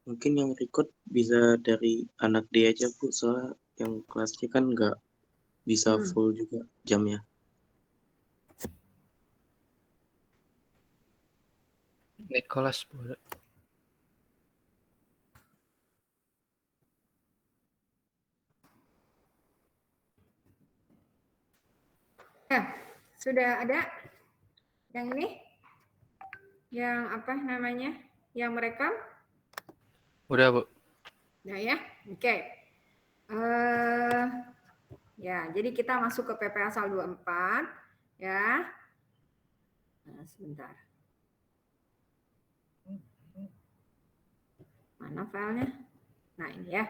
Mungkin yang record bisa dari anak dia aja Bu, soalnya yang kelasnya kan nggak bisa full juga jamnya. Nicholas boleh. Ya, sudah ada yang ini? Yang apa namanya? Yang merekam? Udah, Bu. Nah ya, oke. Ya, jadi kita masuk ke PP Asal 24 ya. Nah, sebentar. Mana filenya? Nah, ini ya.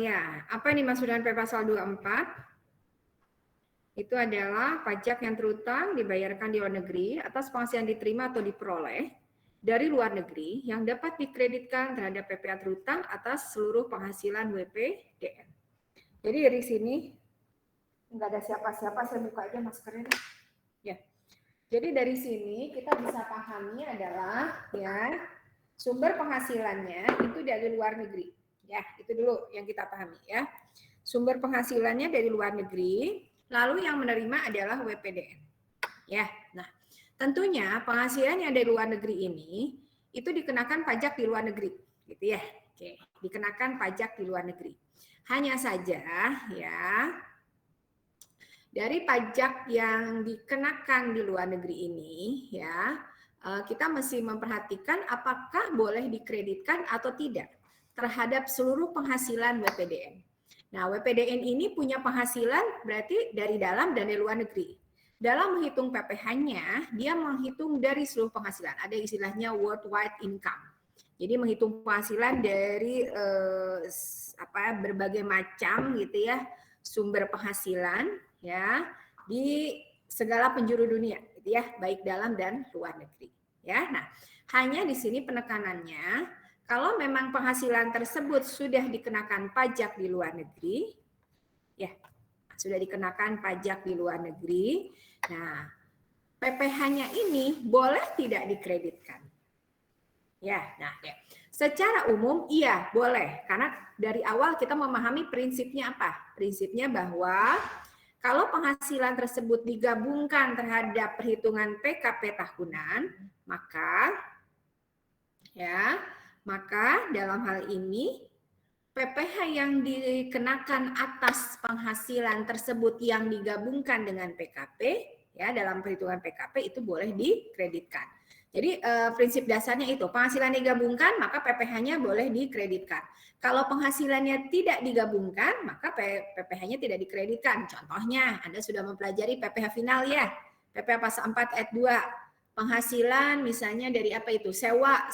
Ya, apa yang dimaksud dengan PP Pasal 24? Itu adalah pajak yang terutang dibayarkan di luar negeri atas penghasilan diterima atau diperoleh dari luar negeri yang dapat dikreditkan terhadap PPh terutang atas seluruh penghasilan WPDN. Jadi dari sini nggak ada siapa-siapa, saya buka aja maskernya. Ya. Jadi dari sini kita bisa pahami adalah ya sumber penghasilannya itu dari luar negeri. Ya, itu dulu yang kita pahami ya. Sumber penghasilannya dari luar negeri, lalu yang menerima adalah WPDN. Ya, nah tentunya penghasilan yang dari luar negeri ini itu dikenakan pajak di luar negeri, gitu ya. Oke, dikenakan pajak di luar negeri. Hanya saja ya, dari pajak yang dikenakan di luar negeri ini ya, kita mesti memperhatikan apakah boleh dikreditkan atau tidak terhadap seluruh penghasilan WPDN. Nah, WPDN ini punya penghasilan berarti dari dalam dan dari luar negeri. Dalam menghitung PPh-nya, dia menghitung dari seluruh penghasilan. Ada istilahnya worldwide income. Jadi menghitung penghasilan dari berbagai macam gitu ya sumber penghasilan ya di segala penjuru dunia, gitu ya, baik dalam dan luar negeri. Ya, nah hanya di sini penekanannya. Kalau memang penghasilan tersebut sudah dikenakan pajak di luar negeri, ya sudah dikenakan pajak di luar negeri, nah PPh-nya ini boleh tidak dikreditkan? Ya, nah ya. Secara umum iya boleh, karena dari awal kita memahami prinsipnya apa? Prinsipnya bahwa kalau penghasilan tersebut digabungkan terhadap perhitungan PKP tahunan, maka dalam hal ini PPh yang dikenakan atas penghasilan tersebut yang digabungkan dengan PKP ya dalam perhitungan PKP itu boleh dikreditkan. Jadi prinsip dasarnya itu penghasilan digabungkan maka PPh-nya boleh dikreditkan. Kalau penghasilannya tidak digabungkan maka PPh-nya tidak dikreditkan. Contohnya Anda sudah mempelajari PPh final ya. PPh pasal 4 ayat 2. Penghasilan misalnya dari apa itu? Sewa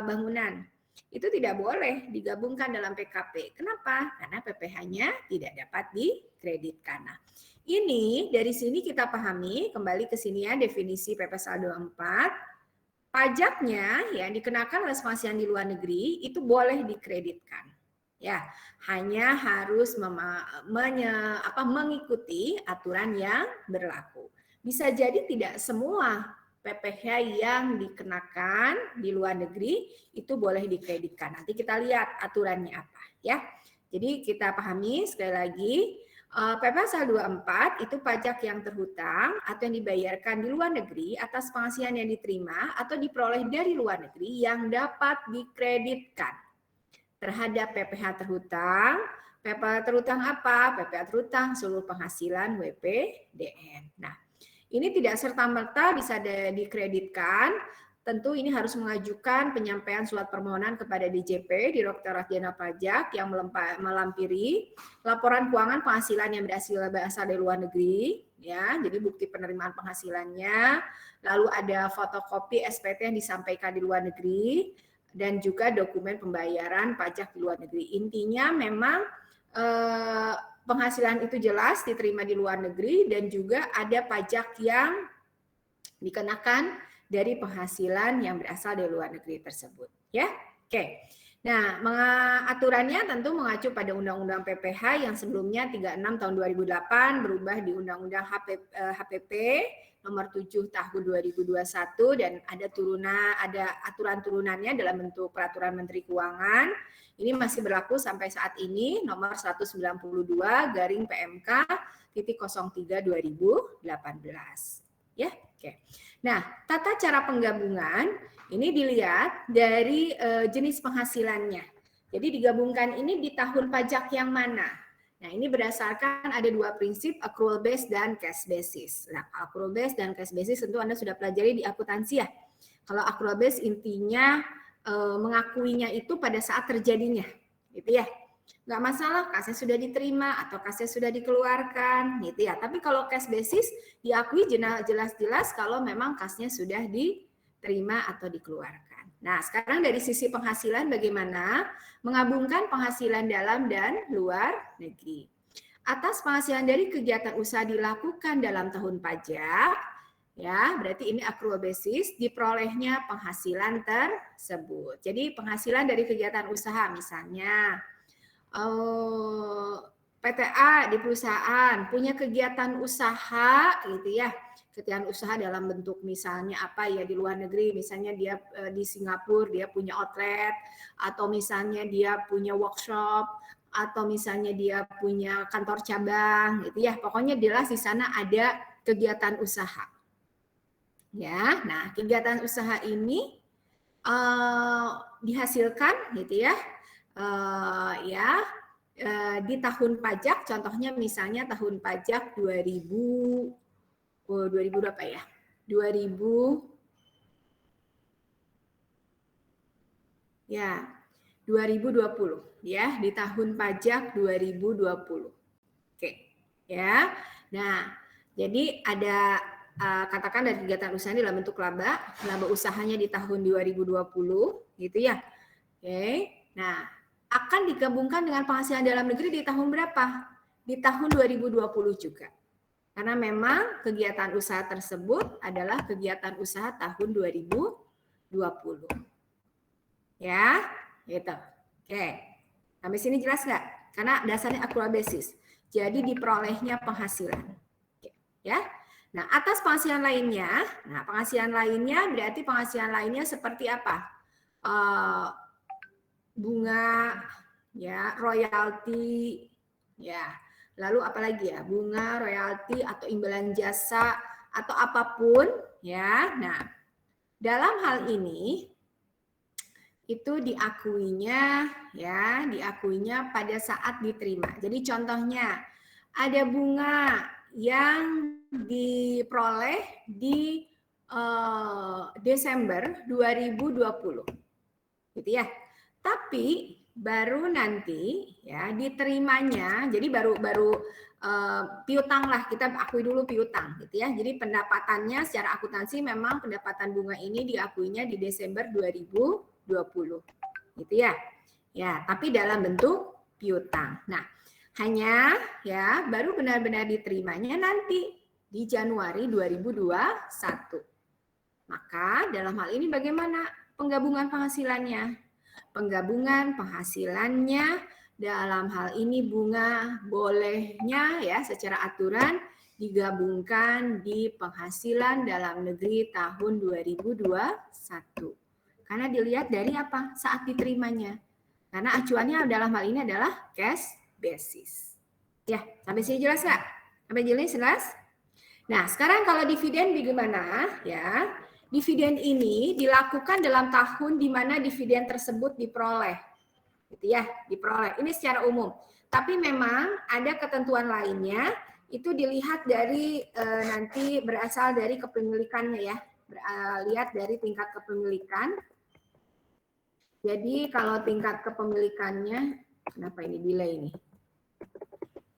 bangunan. Itu tidak boleh digabungkan dalam PKP. Kenapa? Karena PPh-nya tidak dapat dikreditkan. Nah, ini dari sini kita pahami, kembali ke sini ya definisi PP Saldo 4, pajaknya yang dikenakan oleh penghasilan di luar negeri itu boleh dikreditkan. Ya, hanya harus mengikuti aturan yang berlaku. Bisa jadi tidak semua PPh yang dikenakan di luar negeri itu boleh dikreditkan. Nanti kita lihat aturannya apa ya. Jadi kita pahami sekali lagi PP Pasal 24 itu pajak yang terhutang atau yang dibayarkan di luar negeri atas penghasilan yang diterima atau diperoleh dari luar negeri yang dapat dikreditkan terhadap PPh terhutang. PPh terhutang apa? PPh terhutang seluruh penghasilan WPDN. Nah, ini tidak serta-merta bisa dikreditkan. Tentu ini harus mengajukan penyampaian surat permohonan kepada DJP, Direktorat Jenderal Pajak, yang melampiri laporan keuangan penghasilan yang berasal dari luar negeri, ya. Jadi bukti penerimaan penghasilannya, lalu ada fotokopi SPT yang disampaikan di luar negeri, dan juga dokumen pembayaran pajak di luar negeri. Intinya memang penghasilan itu jelas diterima di luar negeri dan juga ada pajak yang dikenakan dari penghasilan yang berasal dari luar negeri tersebut. Ya, oke. Nah, aturannya tentu mengacu pada Undang-Undang PPH yang sebelumnya 36 tahun 2008 berubah di Undang-Undang HPP nomor 7 tahun 2021 dan ada aturan turunannya dalam bentuk peraturan Menteri Keuangan. Ini masih berlaku sampai saat ini nomor 192 garing PMK titik 03 2018. Ya, oke. Nah, tata cara penggabungan ini dilihat dari jenis penghasilannya. Jadi digabungkan ini di tahun pajak yang mana? Nah, ini berdasarkan ada dua prinsip, accrual based dan cash basis. Nah, accrual based dan cash basis tentu Anda sudah pelajari di akuntansi ya. Kalau accrual based intinya mengakuinya itu pada saat terjadinya, gitu ya. Nggak masalah kasnya sudah diterima atau kasnya sudah dikeluarkan, gitu ya. Tapi kalau cash basis diakui jelas-jelas kalau memang kasnya sudah diterima atau dikeluarkan. Nah, sekarang dari sisi penghasilan bagaimana menggabungkan penghasilan dalam dan luar negeri. Atas penghasilan dari kegiatan usaha dilakukan dalam tahun pajak, ya, berarti ini accrual basis diperolehnya penghasilan tersebut. Jadi penghasilan dari kegiatan usaha misalnya PTA di perusahaan punya kegiatan usaha gitu ya. Kegiatan usaha dalam bentuk misalnya apa ya di luar negeri, misalnya dia di Singapura dia punya outlet, atau misalnya dia punya workshop, atau misalnya dia punya kantor cabang gitu ya. Pokoknya jelas di sana ada kegiatan usaha. Ya, nah kegiatan usaha ini dihasilkan gitu ya. Di tahun pajak, contohnya misalnya tahun pajak 2000 berapa ya? 2000 ya 2020 ya, di tahun pajak 2020. Oke, ya. Nah, jadi ada katakan dari kegiatan usaha dalam bentuk laba usahanya di tahun 2020 gitu ya. Oke. Nah, akan digabungkan dengan penghasilan dalam negeri di tahun berapa? Di tahun 2020 juga. Karena memang kegiatan usaha tersebut adalah kegiatan usaha tahun 2020. Ya, gitu. Oke. Sampai sini jelas nggak? Karena dasarnya accrual basis. Jadi diperolehnya penghasilan. Oke, ya. Nah, atas penghasilan lainnya, penghasilan lainnya berarti penghasilan lainnya seperti apa? Bunga, ya, royalti, ya. Lalu apalagi ya, bunga, royalti atau imbalan jasa atau apapun, ya. Nah, dalam hal ini itu diakuinya pada saat diterima. Jadi contohnya ada bunga yang diperoleh di Desember 2020. Gitu ya. Tapi baru nanti ya diterimanya, jadi baru piutang lah, kita akui dulu piutang gitu ya. Jadi pendapatannya secara akuntansi memang pendapatan bunga ini diakuinya di Desember 2020 gitu ya. Ya, tapi dalam bentuk piutang. Nah, hanya ya baru benar-benar diterimanya nanti di Januari 2021. Maka dalam hal ini bagaimana penggabungan penghasilannya? Penggabungan penghasilannya dalam hal ini bunga bolehnya ya secara aturan digabungkan di penghasilan dalam negeri tahun 2021. Karena dilihat dari apa? Saat diterimanya. Karena acuannya dalam hal ini adalah cash basis. Ya, sampai sini jelas nggak? Sampai sini jelas? Nah, sekarang kalau dividen bagaimana? Ya, dividen ini dilakukan dalam tahun di mana dividen tersebut diperoleh. Gitu ya, diperoleh. Ini secara umum. Tapi memang ada ketentuan lainnya, itu dilihat dari nanti berasal dari kepemilikannya ya. Lihat dari tingkat kepemilikan. Jadi kalau tingkat kepemilikannya, kenapa ini delay ini?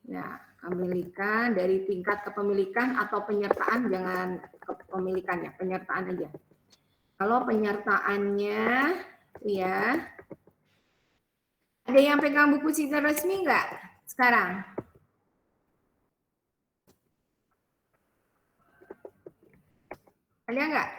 Nah, kepemilikan dari tingkat kepemilikan atau penyertaan, jangan kepemilikannya, penyertaan aja. Kalau penyertaannya, ya, ada yang pegang buku cita resmi nggak sekarang? Ada nggak?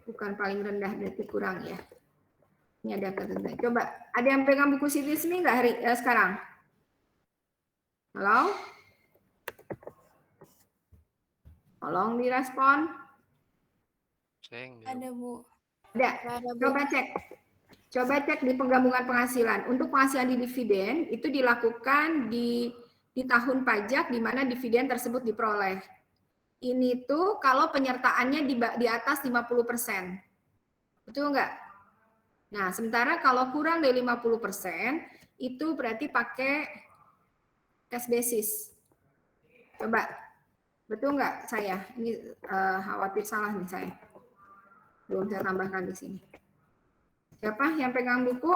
Bukan paling rendah, berarti kurang ya. Ini ada ketentuan. Coba, ada yang pegang buku Sitismi nggak sekarang? Halo? Tolong direspon. Saya enggak. Ada, Bu. Ada. Ada, Bu. Coba cek. Coba cek di penggabungan penghasilan. Untuk penghasilan di dividen itu dilakukan di tahun pajak di mana dividen tersebut diperoleh. Ini tuh kalau penyertaannya di atas 50%. Betul nggak? Nah, sementara kalau kurang dari 50%, itu berarti pakai cash basis. Coba, betul nggak saya? Ini khawatir salah nih saya. Belum saya tambahkan di sini. Siapa yang pegang buku?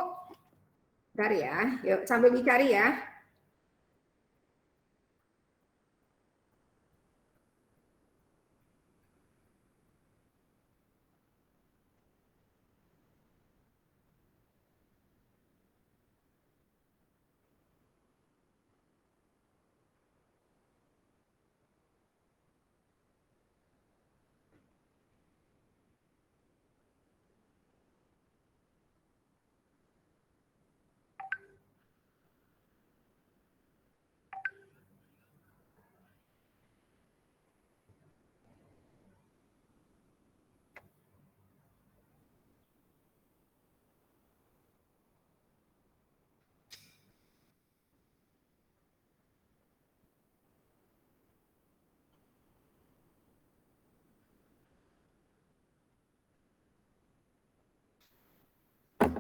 Bentar ya, yuk sambil dicari ya.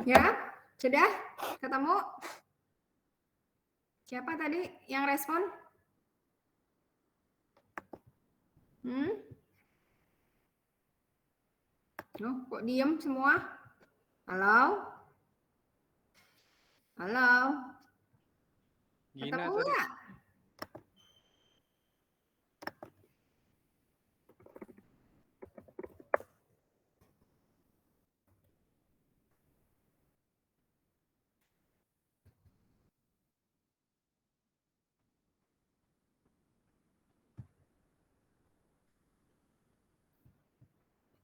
Ya, sudah ketemu? Siapa tadi yang respon? Oh, kok diem semua? Halo? Halo? Gina Ketemu tadi. nggak?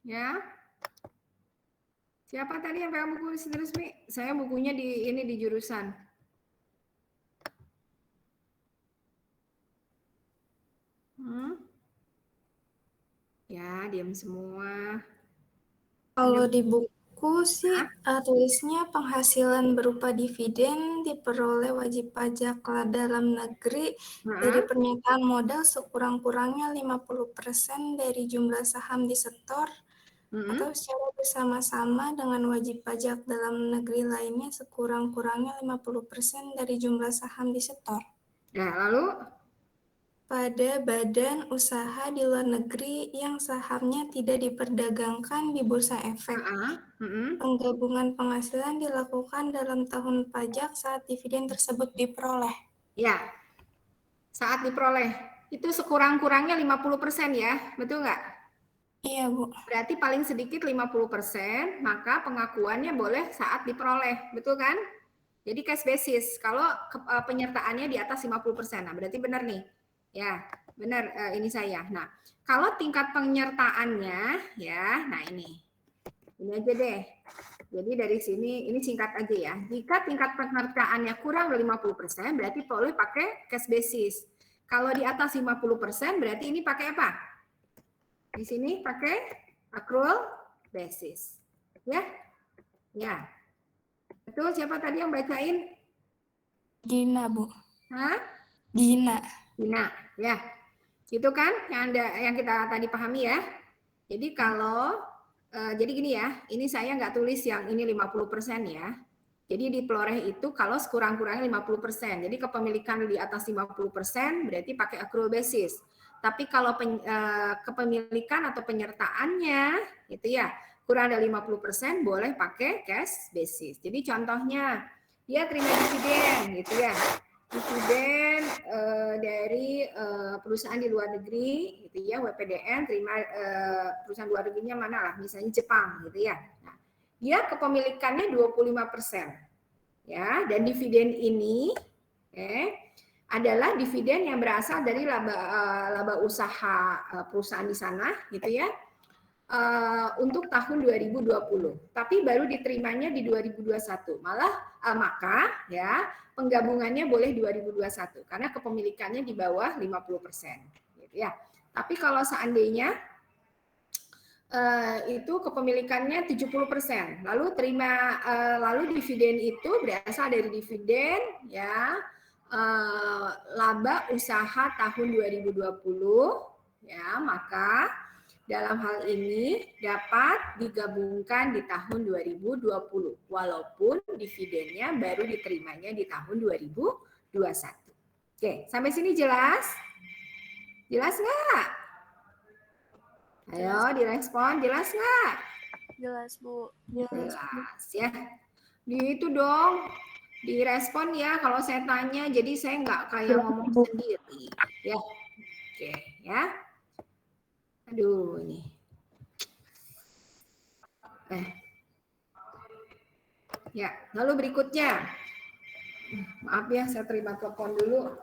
Ya. Siapa tadi yang pegang buku resmi? Saya bukunya di jurusan. Ya, diam semua. Kalau di buku sih tulisnya penghasilan berupa dividen diperoleh wajib pajak dalam negeri dari pernyataan modal sekurang-kurangnya 50% dari jumlah saham disetor atau secara bersama-sama dengan wajib pajak dalam negeri lainnya sekurang-kurangnya 50% dari jumlah saham disetor. Nah, lalu pada badan usaha di luar negeri yang sahamnya tidak diperdagangkan di bursa efek. Penggabungan penghasilan dilakukan dalam tahun pajak saat dividen tersebut diperoleh. Ya, saat diperoleh. Itu sekurang-kurangnya 50% ya, betul nggak? Iya, Bu. Berarti paling sedikit 50%, maka pengakuannya boleh saat diperoleh, betul kan? Jadi cash basis, kalau penyertaannya di atas 50%, nah berarti benar nih. Ya, benar ini saya. Nah, kalau tingkat penyertaannya ya, nah ini aja deh. Jadi dari sini, ini singkat aja ya. Jika tingkat penyertaannya kurang dari 50%, berarti boleh pakai cash basis. Kalau di atas 50%, berarti ini pakai apa? Di sini pakai accrual basis. Ya, ya. Betul, siapa tadi yang bacain? Gina, Bu. Hah? Gina, ya. Itu kan yang kita tadi pahami ya. Jadi kalau jadi gini ya, ini saya nggak tulis yang ini 50% ya. Jadi di peloreh itu kalau sekurang-kurangnya 50%. Jadi kepemilikan di atas 50% berarti pakai accrual basis. Tapi kalau kepemilikan atau penyertaannya gitu ya, kurang dari 50% boleh pakai cash basis. Jadi contohnya dia terima dividen gitu ya. Dividen dari perusahaan di luar negeri gitu ya, WPDN terima perusahaan luar negerinya mana lah, misalnya Jepang gitu ya. Nah, dia kepemilikannya 25%. Ya, dan dividen ini adalah dividen yang berasal dari laba usaha perusahaan di sana gitu ya. untuk tahun 2020, tapi baru diterimanya di 2021. Maka ya penggabungannya boleh 2021 karena kepemilikannya di bawah 50%, gitu ya. Tapi kalau seandainya itu kepemilikannya 70%, lalu dividen itu berasal dari dividen ya laba usaha tahun 2020 ya, maka dalam hal ini dapat digabungkan di tahun 2020 walaupun dividennya baru diterimanya di tahun 2021. Oke, sampai sini jelas? Jelas nggak? Ayo direspon, jelas nggak? Jelas, Bu. Jelas ya. Gitu dong. Direspon ya kalau saya tanya, jadi saya nggak kayak ngomong sendiri. Ya, oke ya. Aduh ini. Ya, lalu berikutnya. Maaf ya, saya terima telepon dulu.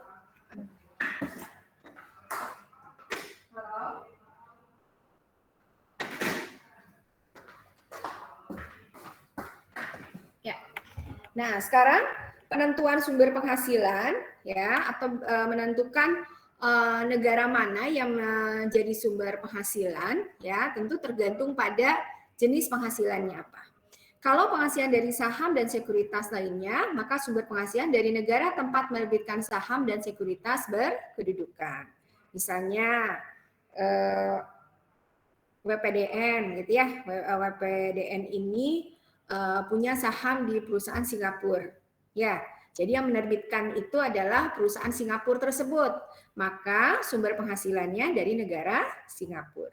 Halo. Ya. Nah, sekarang penentuan sumber penghasilan ya atau menentukan negara mana yang menjadi sumber penghasilan ya tentu tergantung pada jenis penghasilannya apa. Kalau penghasilan dari saham dan sekuritas lainnya, maka sumber penghasilan dari negara tempat menerbitkan saham dan sekuritas berkedudukan. Misalnya WPDN gitu ya. WPDN ini punya saham di perusahaan Singapura. Ya, jadi yang menerbitkan itu adalah perusahaan Singapura tersebut. Maka sumber penghasilannya dari negara Singapura.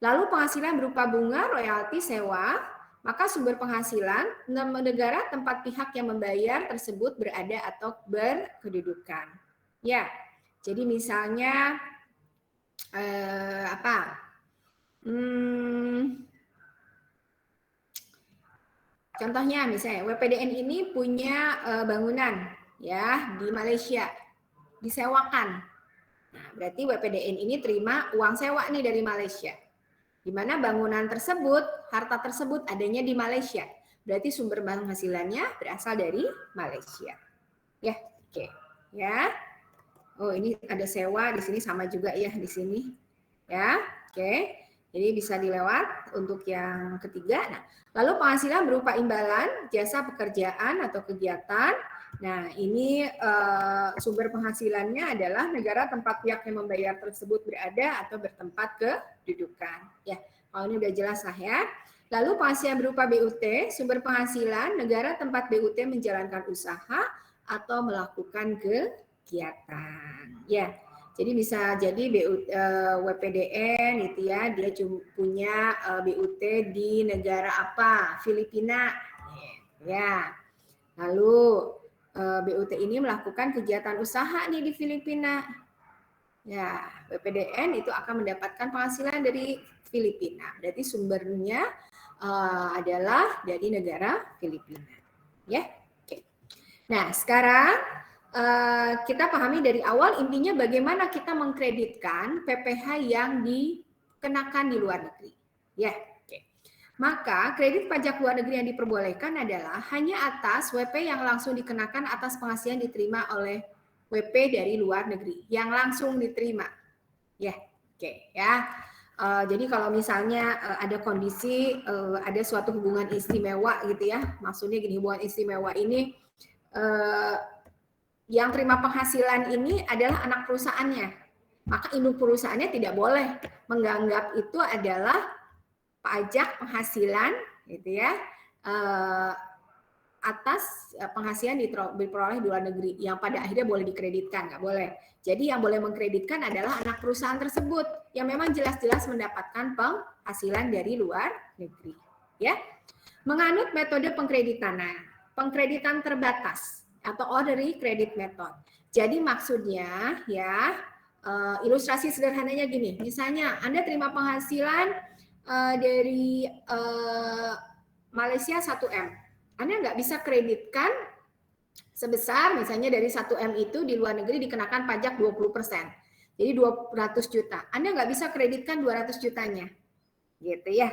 Lalu penghasilan berupa bunga, royalti, sewa, maka sumber penghasilan negara tempat pihak yang membayar tersebut berada atau berkedudukan. Ya, jadi misalnya contohnya misalnya WPDN ini punya bangunan ya di Malaysia disewakan. Nah, berarti WPDN ini terima uang sewa nih dari Malaysia. Di mana bangunan tersebut, harta tersebut adanya di Malaysia. Berarti sumber penghasilannya berasal dari Malaysia. Ya, oke. Ya. Oh, ini ada sewa di sini sama juga ya di sini. Ya, oke. Jadi bisa dilewat untuk yang ketiga. Nah, lalu penghasilan berupa imbalan, jasa pekerjaan atau kegiatan. Nah, ini sumber penghasilannya adalah negara tempat pihak yang membayar tersebut berada atau bertempat kedudukan. Ya, kalau ini udah jelas lah ya. Lalu penghasilan berupa BUT, sumber penghasilan negara tempat BUT menjalankan usaha atau melakukan kegiatan. Ya, jadi bisa jadi WPDN itu ya, dia punya BUT di negara apa? Filipina. Ya. Lalu BUT ini melakukan kegiatan usaha nih di Filipina. Ya, WPDN itu akan mendapatkan penghasilan dari Filipina. Berarti sumbernya adalah dari negara Filipina. Ya, oke. Nah, sekarang kita pahami dari awal intinya bagaimana kita mengkreditkan PPh yang dikenakan di luar negeri. Ya. Maka kredit pajak luar negeri yang diperbolehkan adalah hanya atas WP yang langsung dikenakan atas penghasilan diterima oleh WP dari luar negeri yang langsung diterima. Ya, oke ya. Jadi kalau misalnya ada kondisi ada suatu hubungan istimewa gitu ya, maksudnya gini, hubungan istimewa ini yang terima penghasilan ini adalah anak perusahaannya, maka induk perusahaannya tidak boleh menganggap itu adalah pajak penghasilan gitu ya atas penghasilan diperoleh di luar negeri yang pada akhirnya boleh dikreditkan, nggak boleh. Jadi yang boleh mengkreditkan adalah anak perusahaan tersebut yang memang jelas-jelas mendapatkan penghasilan dari luar negeri. Ya, menganut metode pengkreditan terbatas atau ordinary credit method. Jadi maksudnya ya ilustrasi sederhananya gini, misalnya Anda terima penghasilan dari Malaysia 1M. Anda nggak bisa kreditkan sebesar misalnya dari 1M itu di luar negeri dikenakan pajak 20%. Jadi 200 juta. Anda nggak bisa kreditkan 200 jutanya. gitu ya.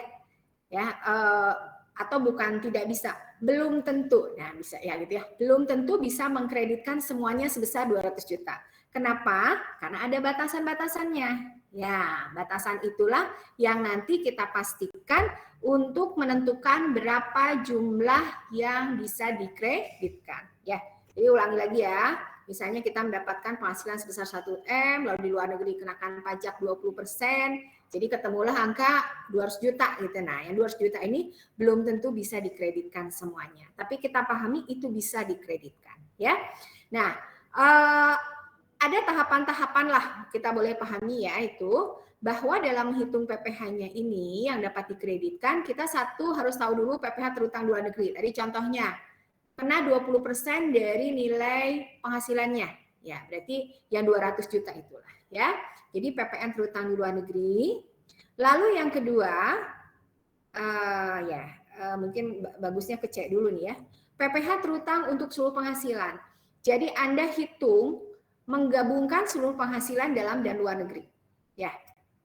Atau bukan tidak bisa, belum tentu. Nah, bisa ya gitu ya. Belum tentu bisa mengkreditkan semuanya sebesar 200 juta. Kenapa? Karena ada batasan-batasannya. Ya, batasan itulah yang nanti kita pastikan untuk menentukan berapa jumlah yang bisa dikreditkan. Ya, jadi ulangi lagi ya. Misalnya kita mendapatkan penghasilan sebesar 1M, lalu di luar negeri kenakan pajak 20%, jadi ketemulah angka 200 juta gitu. Nah, yang 200 juta ini belum tentu bisa dikreditkan semuanya. Tapi kita pahami itu bisa dikreditkan, ya. Nah, ada tahapan-tahapan lah kita boleh pahami ya, itu bahwa dalam menghitung PPh-nya ini yang dapat dikreditkan, kita satu harus tahu dulu PPh terutang luar negeri. Tadi contohnya kena 20% dari nilai penghasilannya. Ya, berarti yang 200 juta itulah ya. Jadi PPN terutang di luar negeri. Lalu yang kedua, mungkin bagusnya kecek dulu nih ya. PPh terutang untuk seluruh penghasilan. Jadi Anda hitung menggabungkan seluruh penghasilan dalam dan luar negeri. Ya.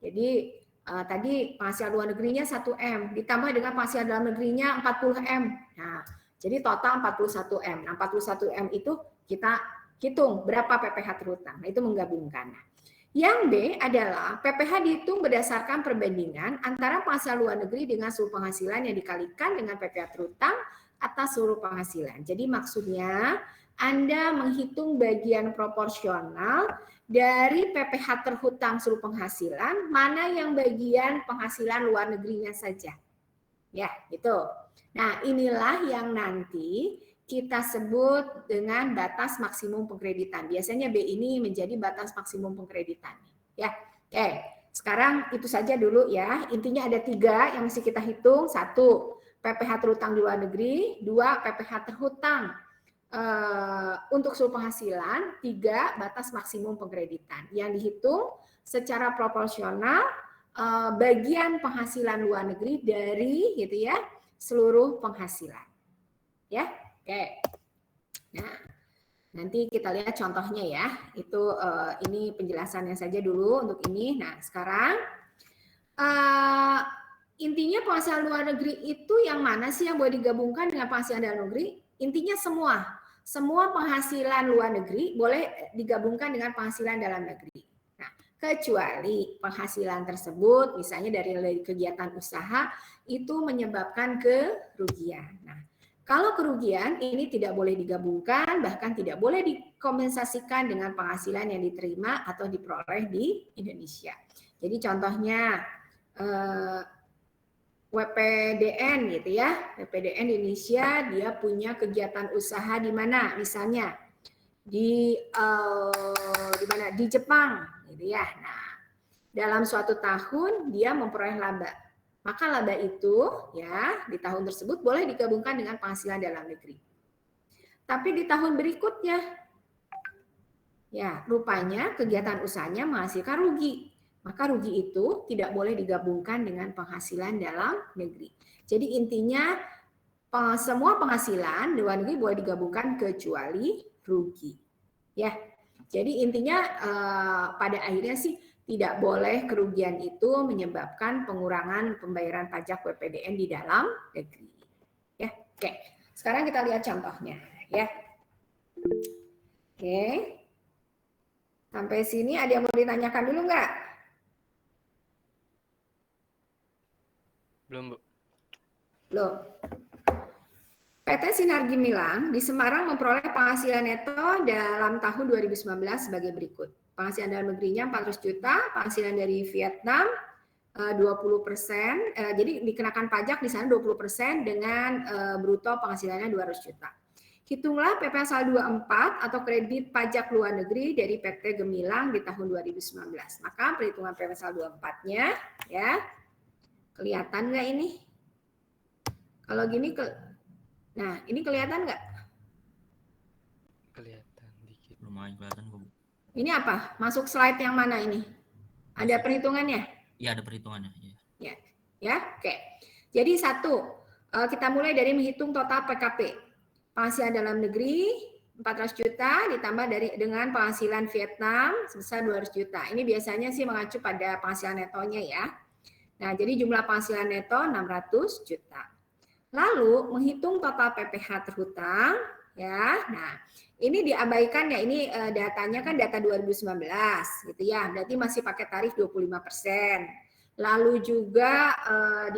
Jadi tadi penghasilan luar negerinya 1M ditambah dengan penghasilan dalam negerinya 40M. Nah, jadi total 41M. Nah, 41M itu kita hitung berapa PPh terutang. Nah, itu menggabungkan. Yang B adalah PPh dihitung berdasarkan perbandingan antara penghasilan luar negeri dengan seluruh penghasilan yang dikalikan dengan PPh terutang atas seluruh penghasilan. Jadi maksudnya Anda menghitung bagian proporsional dari PPh terhutang seluruh penghasilan, mana yang bagian penghasilan luar negerinya saja. Ya, gitu. Nah, inilah yang nanti kita sebut dengan batas maksimum pengkreditan. Biasanya B ini menjadi batas maksimum pengkreditan. Ya, oke. Sekarang itu saja dulu ya. Intinya ada 3 yang mesti kita hitung. 1, PPh terhutang di luar negeri. 2, PPh terhutang untuk seluruh penghasilan. 3, batas maksimum pengkreditan. Yang dihitung secara proporsional bagian penghasilan luar negeri dari gitu ya seluruh penghasilan. Ya. Oke. Nah, nanti kita lihat contohnya ya. Itu ini penjelasannya saja dulu untuk ini. Nah, sekarang intinya penghasilan luar negeri itu yang mana sih yang boleh digabungkan dengan penghasilan dalam negeri? Intinya semua penghasilan luar negeri boleh digabungkan dengan penghasilan dalam negeri. Nah, kecuali penghasilan tersebut misalnya dari kegiatan usaha itu menyebabkan kerugian. Nah, kalau kerugian ini tidak boleh digabungkan, bahkan tidak boleh dikompensasikan dengan penghasilan yang diterima atau diperoleh di Indonesia. Jadi contohnya WPDN gitu ya, WPDN di Indonesia dia punya kegiatan usaha di mana, misalnya di mana di Jepang, gitu ya. Nah, dalam suatu tahun dia memperoleh laba. Maka laba itu ya di tahun tersebut boleh digabungkan dengan penghasilan dalam negeri. Tapi di tahun berikutnya ya rupanya kegiatan usahanya menghasilkan rugi. Maka rugi itu tidak boleh digabungkan dengan penghasilan dalam negeri. Jadi intinya semua penghasilan di luar negeri boleh digabungkan kecuali rugi. Ya. Jadi intinya pada akhirnya sih tidak boleh kerugian itu menyebabkan pengurangan pembayaran pajak WPDN di dalam negeri. Ya, oke. Sekarang kita lihat contohnya, ya. Oke. Sampai sini ada yang mau ditanyakan dulu nggak? Belum, Bu. Belum. PT Sinar Gemilang di Semarang memperoleh penghasilan neto dalam tahun 2019 sebagai berikut. Penghasilan dalam negerinya 400 juta, penghasilan dari Vietnam 20%, jadi dikenakan pajak di sana 20% dengan bruto penghasilannya 200 juta. Hitunglah PP asal 24 atau kredit pajak luar negeri dari PT Gemilang di tahun 2019. Maka perhitungan PP asal 24-nya ya. Kelihatan nggak ini? Kalau gini nah, ini kelihatan nggak? Kelihatan dikit. Lumayan kelihatan, Bu. Ini apa? Masuk slide yang mana ini? Ada perhitungannya? Iya, ada perhitungannya. Ya. Ya, oke. Jadi 1, kita mulai dari menghitung total PKP. Penghasilan dalam negeri 400 juta ditambah dengan penghasilan Vietnam sebesar 200 juta. Ini biasanya sih mengacu pada penghasilan netonya ya. Nah, jadi jumlah penghasilan neto 600 juta. Lalu menghitung total PPh terhutang, ya. Nah, ini diabaikan ya, ini datanya kan data 2019 gitu ya. Berarti masih pakai tarif 25%. Lalu juga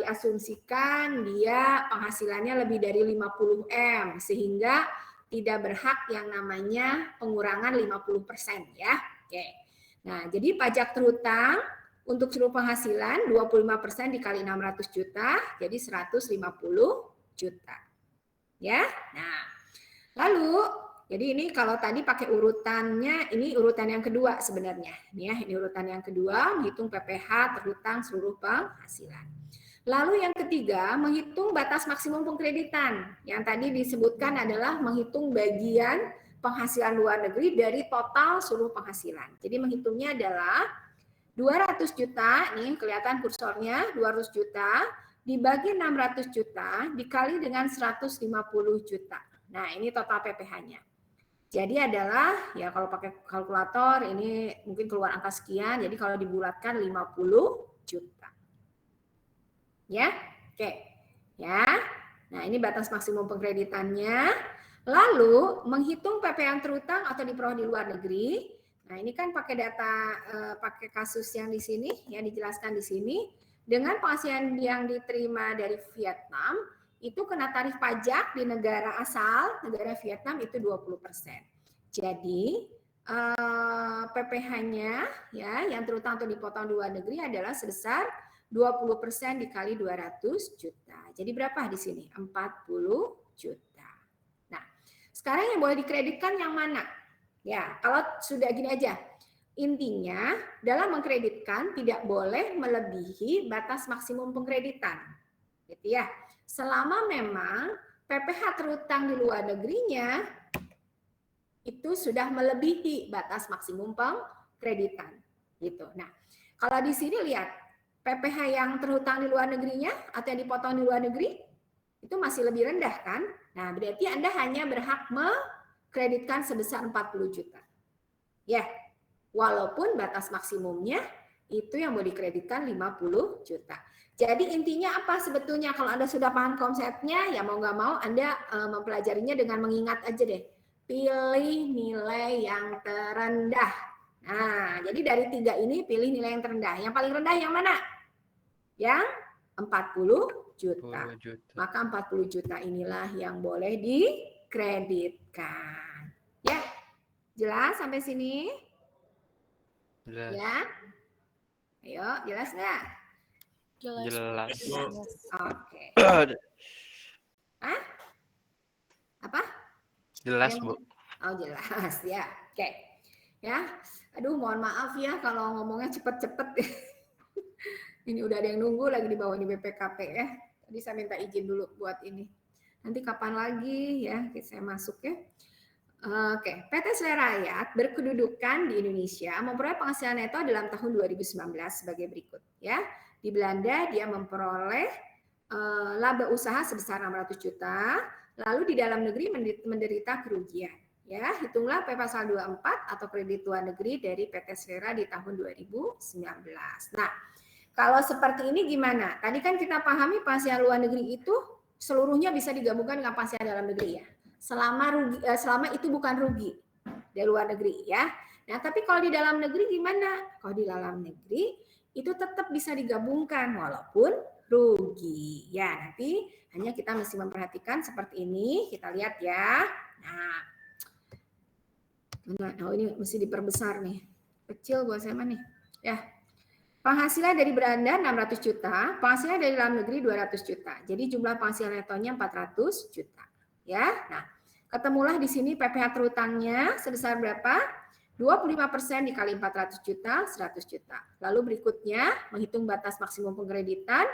diasumsikan dia penghasilannya lebih dari 50 M sehingga tidak berhak yang namanya pengurangan 50% ya. Oke. Nah, jadi pajak terhutang untuk seluruh penghasilan 25% dikali 600 juta, jadi 150 juta. Ya. Nah, lalu jadi ini kalau tadi pakai urutannya, ini urutan yang kedua sebenarnya. Ini urutan yang kedua, menghitung PPh terhutang seluruh penghasilan. Lalu yang ketiga, menghitung batas maksimum pengkreditan. Yang tadi disebutkan adalah menghitung bagian penghasilan luar negeri dari total seluruh penghasilan. Jadi menghitungnya adalah 200 juta, nih kelihatan kursornya, 200 juta dibagi 600 juta dikali dengan 150 juta. Nah, ini total PPh-nya. Jadi adalah, ya kalau pakai kalkulator ini mungkin keluar angka sekian, jadi kalau dibulatkan 50 juta. Ya, oke. Ya, nah ini batas maksimum pengkreditannya. Lalu menghitung PPh terhutang atau diperoleh di luar negeri. Nah, ini kan pakai data, pakai kasus yang di sini, yang dijelaskan di sini. Dengan penghasilan yang diterima dari Vietnam, itu kena tarif pajak di negara asal, negara Vietnam itu 20%. Jadi, PPh-nya ya, yang terhutang atau dipotong di luar negeri adalah sebesar 20% dikali 200 juta. Jadi berapa di sini? 40 juta. Nah, sekarang yang boleh dikreditkan yang mana? Ya, kalau sudah gini aja, intinya dalam mengkreditkan tidak boleh melebihi batas maksimum pengkreditan, gitu ya. Selama memang PPh terhutang di luar negerinya itu sudah melebihi batas maksimum pengkreditan, gitu. Nah, kalau di sini lihat PPh yang terhutang di luar negerinya atau yang dipotong di luar negeri itu masih lebih rendah kan? Nah, berarti Anda hanya berhak kreditkan sebesar 40 juta. Ya, walaupun batas maksimumnya itu yang mau dikreditkan 50 juta. Jadi intinya apa sebetulnya kalau Anda sudah paham konsepnya, ya mau nggak mau Anda mempelajarinya dengan mengingat aja deh. Pilih nilai yang terendah. Nah, jadi dari 3 ini pilih nilai yang terendah. Yang paling rendah yang mana? Yang 40 juta. Maka 40 juta inilah yang boleh dikreditkan. Ya, jelas sampai sini? Jelas. Ya, ayo jelas nggak? Jelas. Oke. Hah? Apa? Jelas, Bu. Oh, jelas ya. Oke. Ya, aduh mohon maaf ya kalau ngomongnya cepet-cepet. Ini udah ada yang nunggu lagi di bawah di BPKP ya. Tadi saya minta izin dulu buat ini. Nanti kapan lagi ya saya masuk ya. Oke, PT Selera Rakyat berkedudukan di Indonesia memperoleh penghasilan neto dalam tahun 2019 sebagai berikut ya. Di Belanda dia memperoleh laba usaha sebesar 600 juta, lalu di dalam negeri menderita kerugian. Ya, hitunglah P pasal 24 atau kredit luar negeri dari PT Selera di tahun 2019. Nah, kalau seperti ini gimana? Tadi kan kita pahami penghasilan luar negeri itu seluruhnya bisa digabungkan dengan penghasilan dalam negeri ya. Selama itu bukan rugi dari luar negeri ya. Nah, tapi kalau di dalam negeri gimana? Kalau di dalam negeri itu tetap bisa digabungkan walaupun rugi. Ya, nanti hanya kita mesti memperhatikan seperti ini. Kita lihat ya. Nah, ini mesti diperbesar nih. Kecil buat saya nih. Ya. Penghasilan dari Belanda 600 juta, penghasilan dari dalam negeri 200 juta. Jadi jumlah penghasilan netonya 400 juta. Ya. Nah, ketemulah di sini PPh terhutangnya sebesar berapa? 25% dikali 400 juta, 100 juta. Lalu berikutnya menghitung batas maksimum pengkreditan.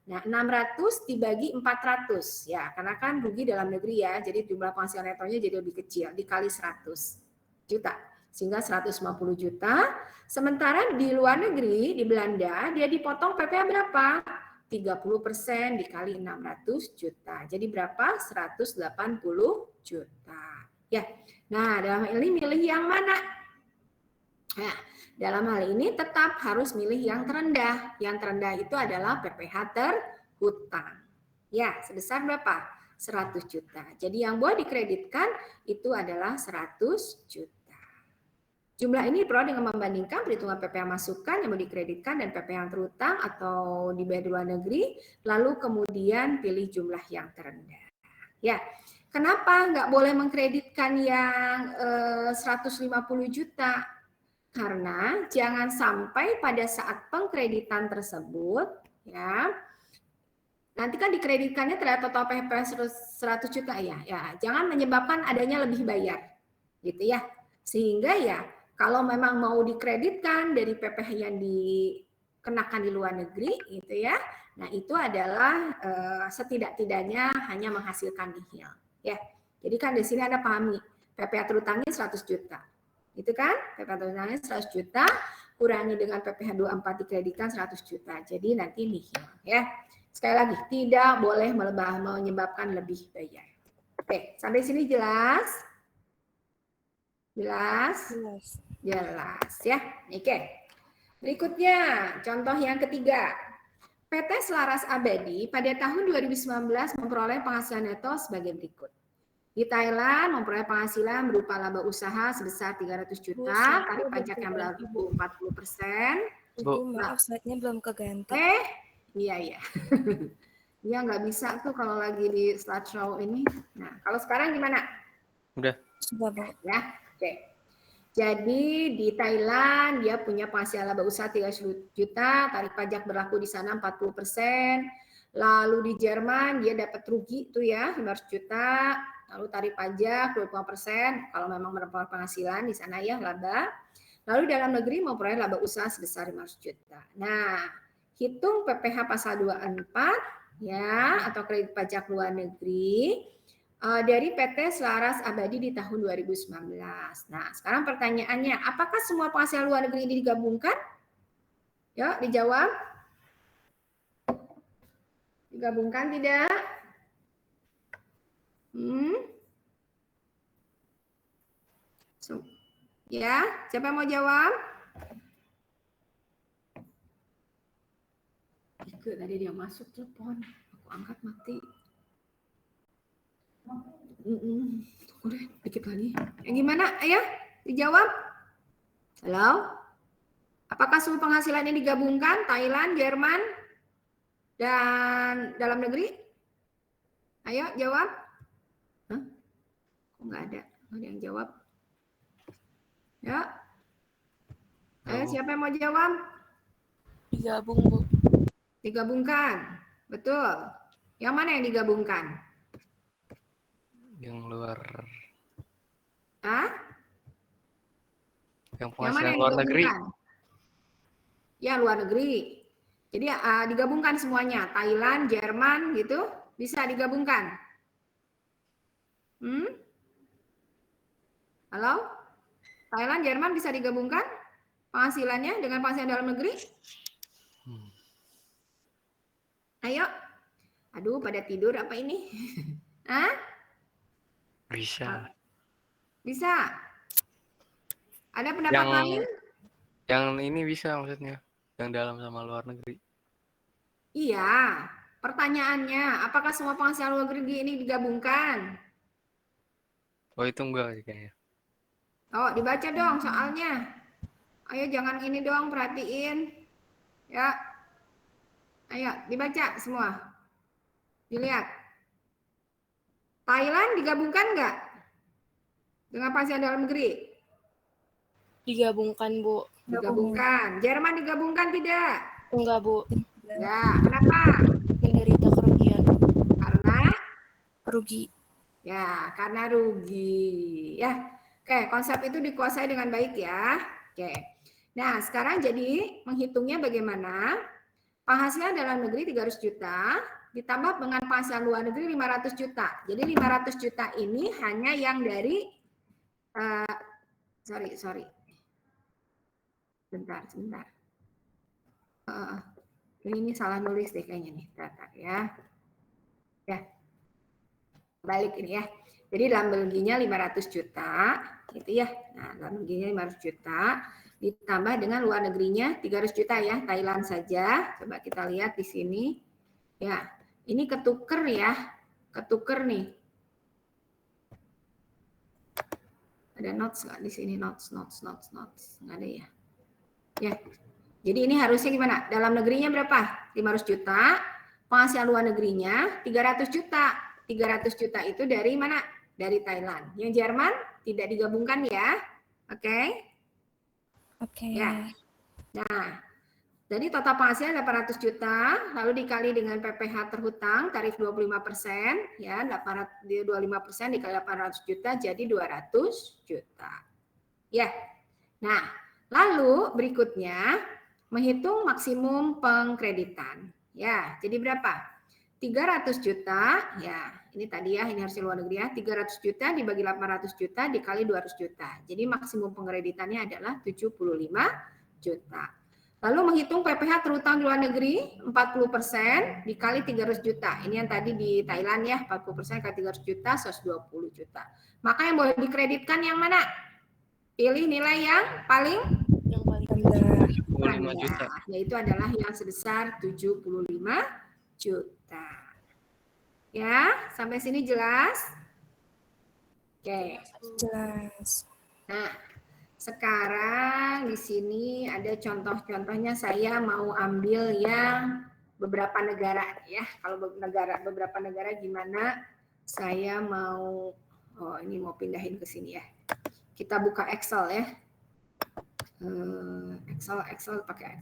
Nah, 600 dibagi 400 ya, karena kan rugi dalam negeri ya. Jadi jumlah penghasilan netonya jadi lebih kecil dikali 100 juta. Sehingga 150 juta. Sementara di luar negeri, di Belanda, dia dipotong PPh berapa? 30% dikali 600 juta. Jadi berapa? 180 juta. Ya. Nah, dalam hal ini milih yang mana? Nah, dalam hal ini tetap harus milih yang terendah. Yang terendah itu adalah PPh terhutang. Ya, sebesar berapa? 100 juta. Jadi yang boleh dikreditkan itu adalah 100 juta. Jumlah ini diperoleh dengan membandingkan perhitungan PPh masukan yang mau dikreditkan dan PPh yang terhutang atau dibayar di luar negeri, lalu kemudian pilih jumlah yang terendah. Ya, kenapa nggak boleh mengkreditkan yang 150 juta? Karena jangan sampai pada saat pengkreditan tersebut, ya, nanti kan dikreditkannya terhadap total PPh 100 juta ya, jangan menyebabkan adanya lebih bayar, gitu ya. Sehingga ya kalau memang mau dikreditkan dari PPh yang dikenakan di luar negeri, gitu ya, nah itu adalah setidak-tidaknya hanya menghasilkan nihil, ya. Jadi kan di sini Anda pahami, PPh terhutangnya 100 juta, gitu kan? PPh terhutangnya 100 juta, kurangi dengan PPh 24 dikreditkan 100 juta, jadi nanti nihil, ya. Sekali lagi, tidak boleh menyebabkan lebih bayar. Oke, sampai sini jelas? Jelas? Jelas ya. Oke. Berikutnya, contoh yang ketiga. PT Selaras Abadi pada tahun 2019 memperoleh penghasilan neto sebagai berikut. Di Thailand memperoleh penghasilan berupa laba usaha sebesar 300 juta, tarif pajak yang berlaku 40%. Bu, maaf slide-nya belum keganti. Iya. Dia nggak bisa tuh kalau lagi di slideshow ini. Nah, kalau sekarang gimana? Udah. Sudah, Bu. Ya. Oke. Jadi di Thailand dia punya penghasilan laba usaha 300 juta, tarif pajak berlaku di sana 40%. Lalu di Jerman dia dapat rugi tuh ya 500 juta, lalu tarif pajak 25% kalau memang memperoleh penghasilan di sana ya laba. Lalu dalam negeri memperoleh laba usaha sebesar 500 juta. Nah, hitung PPh pasal 24 ya atau kredit pajak luar negeri dari PT Selaras Abadi di tahun 2019. Nah, sekarang pertanyaannya, apakah semua penghasilan luar negeri ini digabungkan? Yuk, dijawab. Digabungkan tidak? Ya, siapa yang mau jawab? Itu tadi dia masuk telepon, aku angkat mati. Tunggu deh, dikit lagi. Yang gimana? Ayo, dijawab. Halo? Apakah semua penghasilan ini digabungkan? Thailand, Jerman, dan dalam negeri? Ayo, jawab. Hah? Kok nggak ada? Nggak ada yang jawab. Ya. Ayo, siapa yang mau jawab? Digabung, Bu. Digabungkan. Betul. Yang mana yang digabungkan? Yang luar. Hah? Yang penghasilan luar negeri. Ya, luar negeri. Jadi digabungkan semuanya. Thailand, Jerman gitu. Bisa digabungkan. Halo? Thailand, Jerman bisa digabungkan? Penghasilannya dengan penghasilan dalam negeri? Ayo. Aduh, pada tidur apa ini? Hah? Bisa. Bisa. Ada pendapat lain? Yang ini bisa maksudnya. Yang dalam sama luar negeri. Iya. Pertanyaannya, apakah semua penghasilan luar negeri ini digabungkan? Oh, itu enggak sih kayaknya. Oh, dibaca dong soalnya. Ayo jangan ini dong, perhatiin. Ya. Ayo, dibaca semua. Dilihat. Thailand digabungkan nggak? Dengan penghasilan dalam negeri? Digabungkan, Bu. Digabungkan. Jerman digabungkan tidak? Enggak, Bu. Ya, kenapa? Menderita kerugian. Karena? Rugi. Ya, karena rugi. Ya, oke, konsep itu dikuasai dengan baik ya. Oke. Nah, sekarang jadi menghitungnya bagaimana? Penghasilan dalam negeri 300 juta, ditambah dengan penghasilan luar negeri 500 juta. Jadi 500 juta ini hanya yang dari, sorry. Sebentar. Ini salah nulis deh kayaknya nih, data ya. Ya, balik ini ya. Jadi dalam Belginya 500 juta, gitu ya. Nah, dalam negerinya 500 juta ditambah dengan luar negerinya 300 juta ya, Thailand saja. Coba kita lihat di sini. Ya, ini ketuker ya. Ketuker nih. Ada notes nggak di sini? Notes. Nggak ada ya. Ya. Jadi ini harusnya gimana? Dalam negerinya berapa? 500 juta. Penghasilan luar negerinya 300 juta. 300 juta itu dari mana? Dari Thailand. Yang Jerman tidak digabungkan ya. Oke. Oke. Ya. Nah, jadi total penghasilan 800 juta, lalu dikali dengan PPh terhutang, tarif 25%, ya, 25% dikali 800 juta, jadi 200 juta. Ya, nah, lalu berikutnya, menghitung maksimum pengkreditan. Ya, jadi berapa? 300 juta, ya, ini tadi ya, ini harus luar negeri ya, 300 juta dibagi 800 juta dikali 200 juta. Jadi maksimum pengkreditannya adalah 75 juta. Lalu menghitung PPh terhutang di luar negeri 40% dikali 300 juta. Ini yang tadi di Thailand ya, 40% kali 300 juta, 120 juta. Maka yang boleh dikreditkan yang mana? Pilih nilai yang paling Yang paling rendah. 75 juta. Yaitu adalah yang sebesar 75 juta. Ya, sampai sini jelas? Oke. Jelas. Nah, sekarang di sini ada contoh-contohnya. Saya mau ambil yang beberapa negara ya. Kalau beberapa negara gimana? Saya mau ini mau pindahin ke sini ya. Kita buka Excel ya. Excel pakai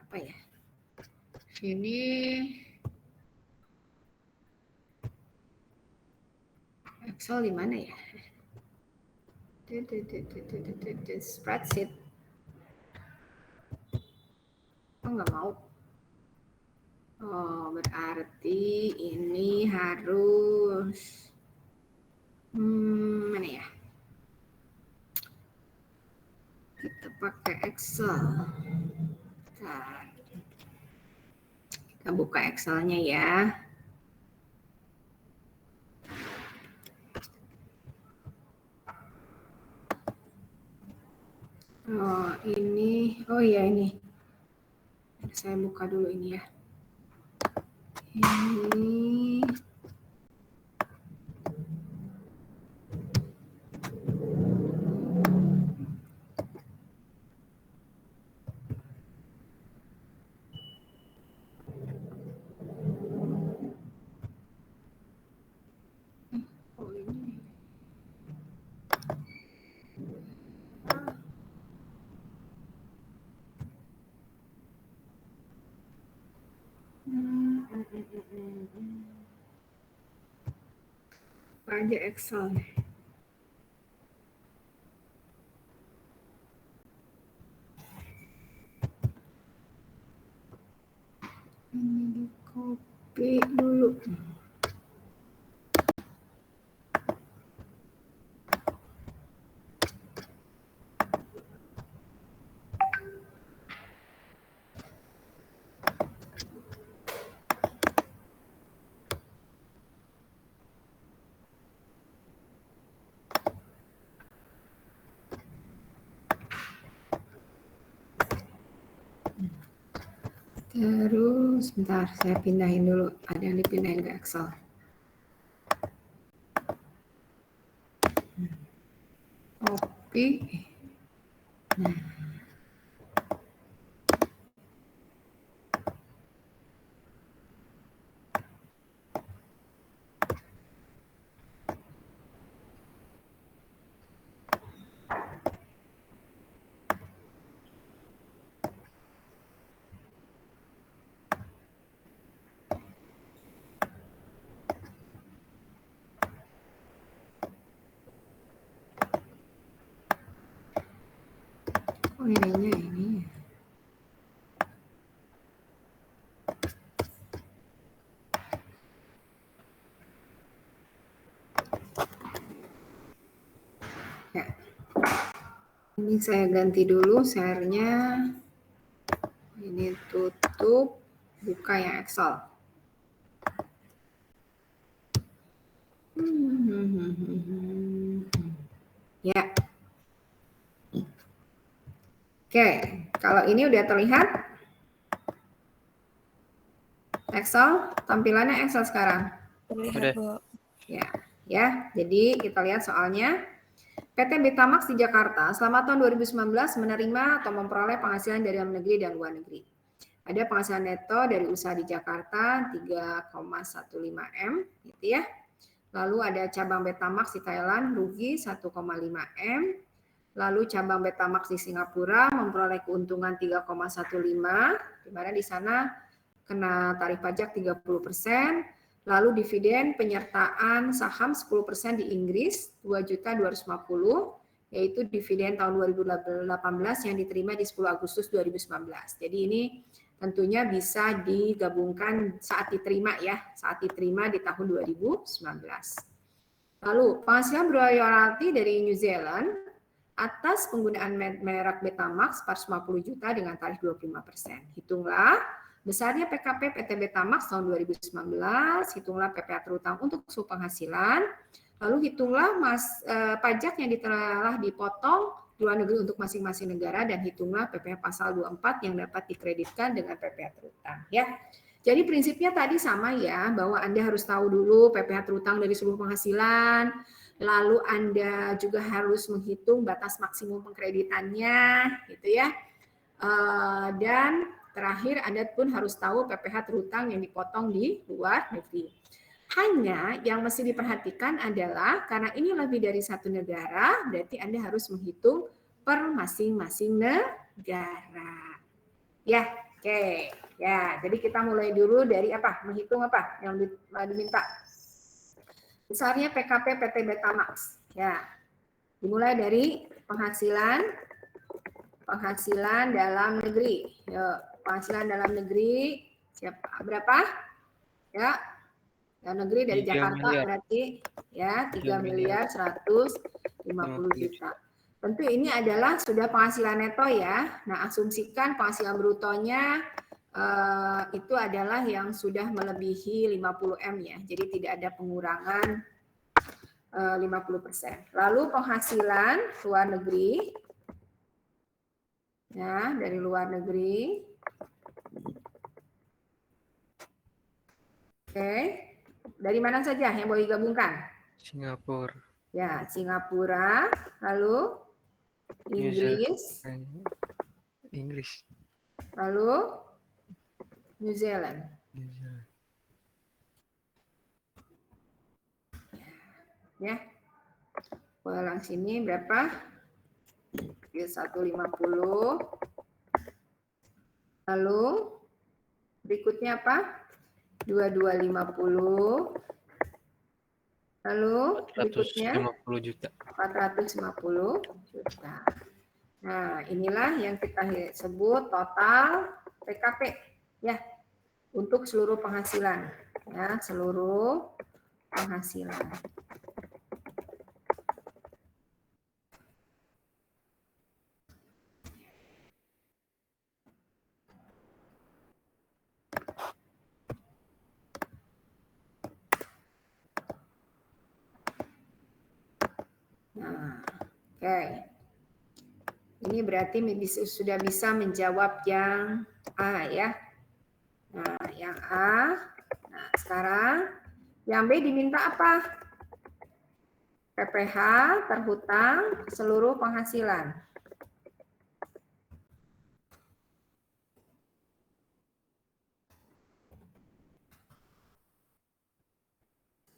apa ya? Ini Excel di mana ya? Spreadsheet. Oh, nggak mau. Oh, berarti ini harus mana ya? Kita pakai Excel. Kita buka Excelnya ya. Oh, ini. Oh ya, ini. Saya buka dulu ini ya. Ini. Oh, ini. Aja Excel. Ini di copy dulu. Terus, bentar, saya pindahin dulu. Ada yang dipindahin ke Excel. Copy. Nah. Oh, ininya ini. Ya. Ini saya ganti dulu share-nya. Ini tutup, buka yang Excel. Ya. Oke, kalau ini udah terlihat Excel, tampilannya Excel sekarang. Terlihat, Bu. Ya. Jadi kita lihat soalnya. PT Betamax di Jakarta selama tahun 2019 menerima atau memperoleh penghasilan dari dalam negeri dan luar negeri. Ada penghasilan neto dari usaha di Jakarta 3,15 M, gitu ya. Lalu ada cabang Betamax di Thailand rugi 1,5 M. Lalu cabang Betamax di Singapura memperoleh keuntungan 3,15, di mana di sana kena tarif pajak 30%. Lalu dividen penyertaan saham 10% di Inggris 2.250, yaitu dividen tahun 2018 yang diterima di 10 Agustus 2019. Jadi ini tentunya bisa digabungkan saat diterima ya, saat diterima di tahun 2019. Lalu penghasilan royalti dari New Zealand atas penggunaan merek Betamax 450 juta dengan tarif 25%. Hitunglah besarnya PKP PT Betamax tahun 2019, hitunglah PPh terutang untuk seluruh penghasilan, lalu hitunglah pajak yang telah dipotong di luar negeri untuk masing-masing negara, dan hitunglah PPh pasal 24 yang dapat dikreditkan dengan PPh terutang. Ya. Jadi prinsipnya tadi sama ya, bahwa Anda harus tahu dulu PPh terutang dari seluruh penghasilan, lalu Anda juga harus menghitung batas maksimum pengkreditannya, gitu ya. Dan terakhir, Anda pun harus tahu PPh terutang yang dipotong di luar negeri. Hanya yang mesti diperhatikan adalah karena ini lebih dari satu negara, berarti Anda harus menghitung per masing-masing negara. Ya, oke. Ya, jadi kita mulai dulu dari apa? Menghitung apa yang diminta? Besarnya PKP PT Betamax. Ya, dimulai dari penghasilan dalam negeri. Yuk. Penghasilan dalam negeri siapa berapa? Ya. Dalam negeri dari Jakarta miliar. Berarti ya 3 miliar 150 juta. Tentu ini adalah sudah penghasilan neto ya. Nah, asumsikan penghasilan brutonya itu adalah yang sudah melebihi 50 M ya. Jadi tidak ada pengurangan 50%. Lalu penghasilan luar negeri. Ya, dari luar negeri. Oke, dari mana saja yang boleh digabungkan? Singapura. Ya, Singapura, lalu Inggris, lalu New Zealand. Ya, ulang sini berapa? 150. Lalu berikutnya apa? 2250. Lalu berikutnya 450 juta. 450 juta. Nah, inilah yang kita sebut total PKP ya. Untuk seluruh penghasilan ya, seluruh penghasilan. Nah, oke. Ini berarti sudah bisa menjawab yang A ya. Nah, yang A. Nah, sekarang yang B diminta apa? PPh terhutang seluruh penghasilan.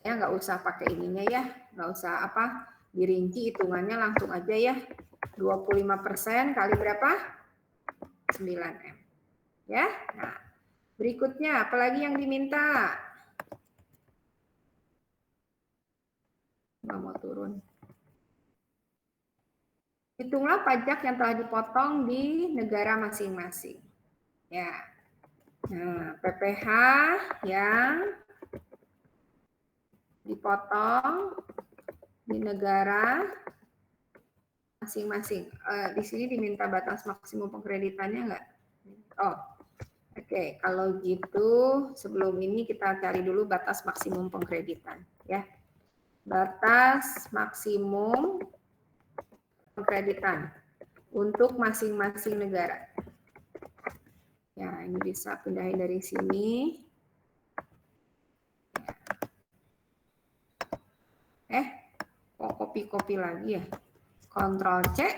Ya, nggak usah pakai ininya ya, nggak usah apa, dirinci hitungannya langsung aja ya. 25% kali berapa? 9M. Ya. Nah, berikutnya apalagi yang diminta? Nggak mau turun. Hitunglah pajak yang telah dipotong di negara masing-masing. Ya. Nah, PPh yang dipotong di negara masing-masing. Di sini diminta batas maksimum pengkreditannya enggak? Oh, oke. Kalau gitu sebelum ini kita cari dulu batas maksimum pengkreditan, ya. Batas maksimum pengkreditan. untuk masing-masing negara. Ya, ini bisa pindahin dari sini. Kok copy-copy lagi ya? Ctrl C,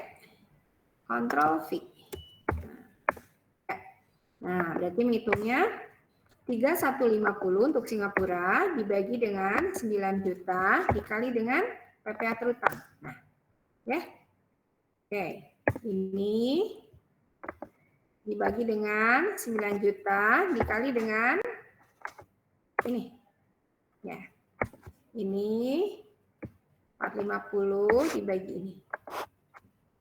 Ctrl V. Nah, berarti menghitungnya 3150 untuk Singapura dibagi dengan 9 juta dikali dengan PPh terutang. Nah, ya. Oke, ini dibagi dengan 9 juta dikali dengan ini. Ya. Ini 450 dibagi ini.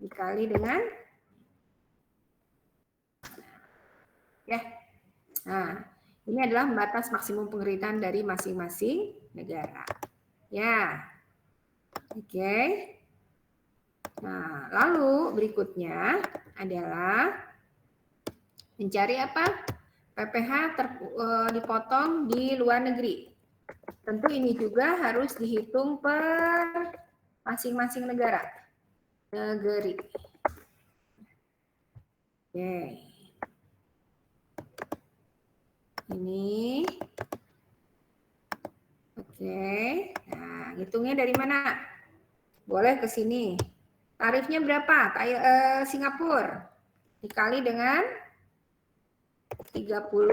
Dikali dengan ya. Nah, ini adalah batas maksimum pengkreditan dari masing-masing negara. Ya. Oke. Nah, lalu berikutnya adalah mencari apa? PPh dipotong di luar negeri. Tentu ini juga harus dihitung per masing-masing negara. Negeri. Oke. Ini. Oke. Nah, hitungnya dari mana? Boleh ke sini. Tarifnya berapa? Singapura dikali dengan 30%.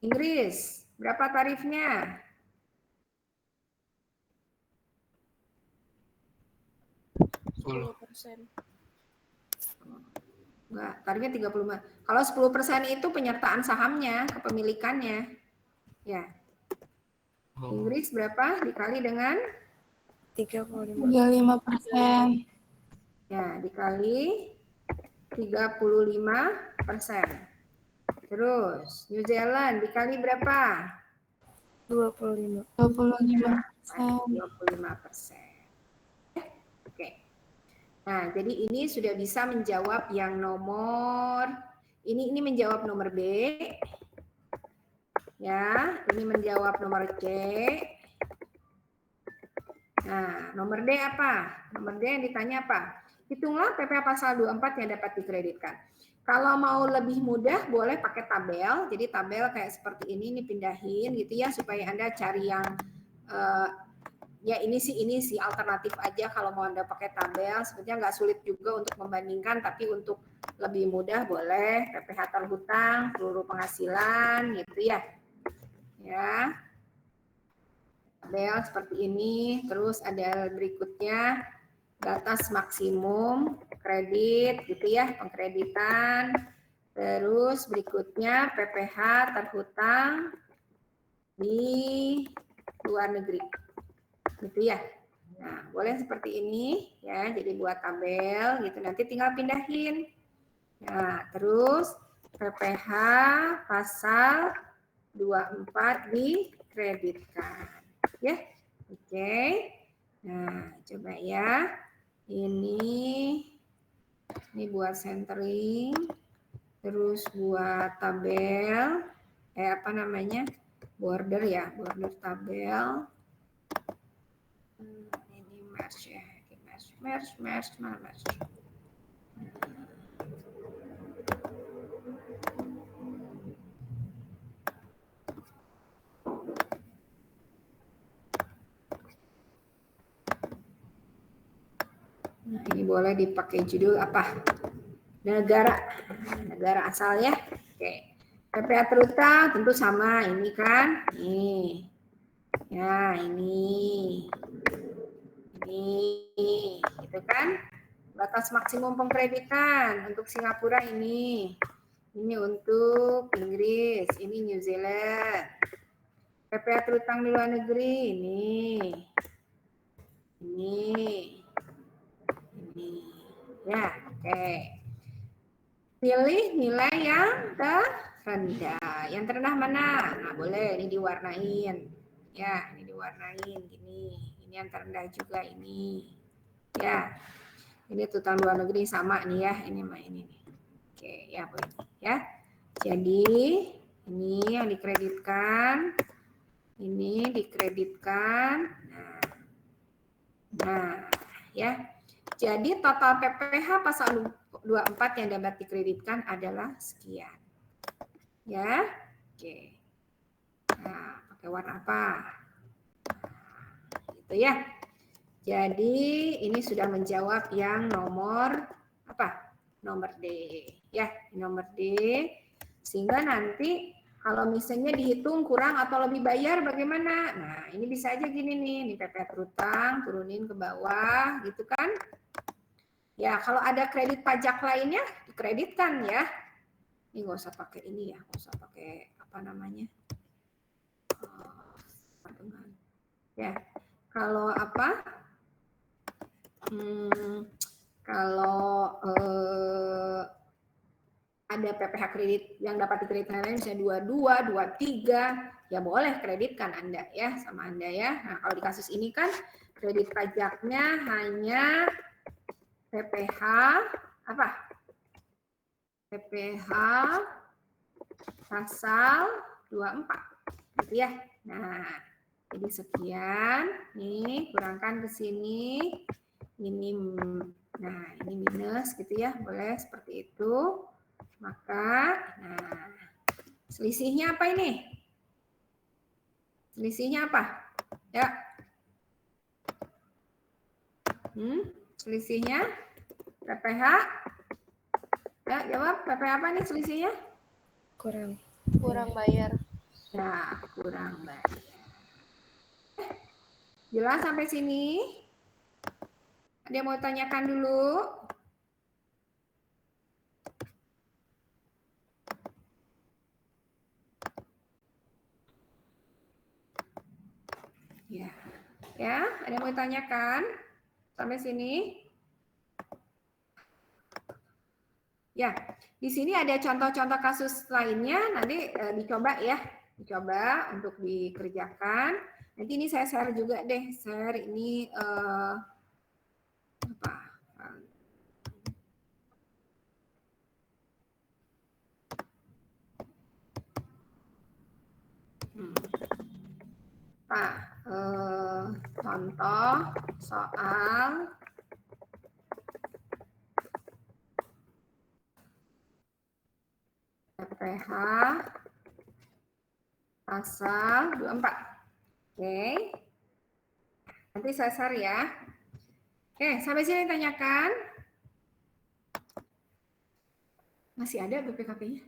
Inggris, berapa tarifnya? 10%. Enggak, tarifnya 35. Kalau 10% itu penyertaan sahamnya, kepemilikannya. Ya. Inggris berapa? Dikali dengan 35%. ya, dikali 35%. Terus New Zealand dikali berapa? 25. 25%. Oke. Nah, jadi ini sudah bisa menjawab yang nomor ini menjawab nomor B. Ya, ini menjawab nomor C. Nah, nomor D apa? Nomor D yang ditanya apa? Hitunglah PPh pasal 24 yang dapat dikreditkan. Kalau mau lebih mudah boleh pakai tabel. Jadi tabel kayak seperti ini pindahin gitu ya supaya Anda cari yang ya ini sih alternatif aja kalau mau Anda pakai tabel. Sebetulnya nggak sulit juga untuk membandingkan, tapi untuk lebih mudah boleh PPh terhutang, seluruh penghasilan gitu ya. Ya. Tabel seperti ini, terus ada berikutnya batas maksimum kredit gitu ya, pengkreditan. Terus berikutnya PPh terhutang di luar negeri. Gitu ya. Nah, boleh seperti ini ya, jadi buat tabel gitu, nanti tinggal pindahin. Nah, terus PPh pasal 24 dikreditkan. Ya, oke. Nah, coba ya. Ini buat centering, terus buat tabel, apa namanya? Border ya, border tabel. Ini merge ya, merge, mana merge? Nah, ini boleh dipakai judul apa? Negara asal ya. Oke. PPh terhutang tentu sama ini kan. Nih. Ya, ini. Gitu kan? Batas maksimum pengkreditan untuk Singapura ini. Ini untuk Inggris, ini New Zealand. PPh terhutang di luar negeri ini. Ya, oke. Pilih nilai yang terendah. Yang terendah mana? Nah, boleh ini diwarnain. Ya, ini diwarnain gini. Ini yang terendah juga ini. Ya. Ini hutang luar negeri sama nih ya. Ini mah ini nih. Oke, ya boleh. Ya. Jadi, ini yang dikreditkan. Ini dikreditkan. Nah, ya. Jadi total PPh pasal 24 yang dapat dikreditkan adalah sekian. Ya, oke. Nah, pakai warna apa? Gitu ya. Jadi ini sudah menjawab yang nomor apa? Nomor D. Ya, nomor D. Sehingga nanti kalau misalnya dihitung kurang atau lebih bayar bagaimana? Nah, ini bisa aja gini nih, PP terutang turunin ke bawah gitu kan. Ya, kalau ada kredit pajak lainnya dikreditkan ya. Ini nggak usah pakai ini ya, nggak usah pakai apa namanya. Ya, kalau apa? Kalau ada PPh kredit yang dapat dikreditkan misalnya 22, 23, ya boleh kreditkan Anda ya sama Anda ya. Nah, kalau di kasus ini kan kredit pajaknya hanya PPh apa? PPh pasal 24 gitu ya. Nah, jadi sekian nih kurangkan ke sini. Ini nah, ini minus gitu ya. Boleh seperti itu. Maka, nah, selisihnya apa ini? Selisihnya apa? Ya. Selisihnya PPh. Ya, jawab. PPh apa nih selisihnya? Kurang bayar. Nah, kurang bayar. Jelas sampai sini? Ada yang mau tanyakan dulu? Ya, ya, ada yang mau tanyakan sampai sini? Ya, di sini ada contoh-contoh kasus lainnya, nanti dicoba ya, dicoba untuk dikerjakan. Nanti ini saya share juga deh, share ini apa? Contoh soal PPh pasal 24. Oke. Nanti saya share ya. Oke, sampai sini tanyakan. Masih ada BPKP-nya?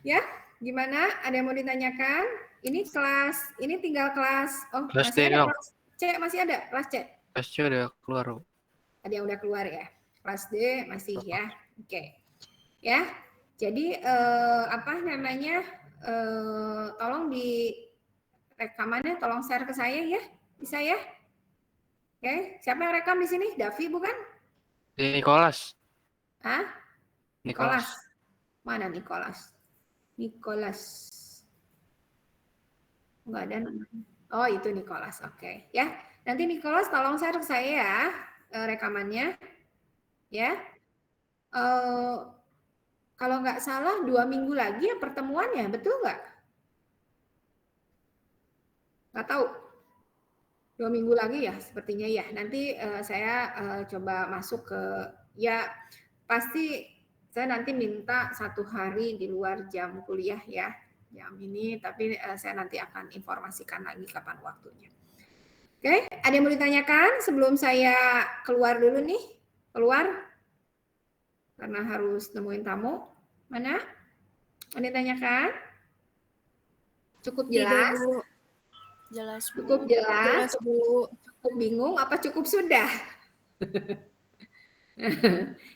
Ya, gimana? Ada yang mau ditanyakan? Ini kelas, ini tinggal kelas, oh Kelas masih D ada dong. kelas C, masih ada kelas C. Kelas C udah keluar. Ada yang udah keluar ya. Kelas D masih ya. Oke. Ya. Jadi apa namanya? Tolong di rekamannya tolong share ke saya ya. Bisa ya? Oke, siapa yang rekam di sini? Davi bukan? Nicholas. Hah? Nicholas. Mana Nicholas? Nicholas. Enggak ada namanya. Oh, itu Nicholas. Oke. Ya. Nanti Nicholas tolong share ke saya ya rekamannya. Ya. Kalau nggak salah 2 minggu lagi ya pertemuannya, betul nggak? Nggak tahu. 2 minggu lagi ya sepertinya ya. Nanti saya coba masuk ke, ya pasti saya nanti minta 1 hari di luar jam kuliah ya. Jam ini, tapi saya nanti akan informasikan lagi kapan waktunya. Oke, ada yang mau ditanyakan sebelum saya keluar dulu nih? Keluar? Karena harus nemuin tamu. Mana? Ada yang tanyakan? Cukup jelas? Jelas, Bu. Cukup jelas? Jelas, Bu. Cukup bingung apa cukup sudah?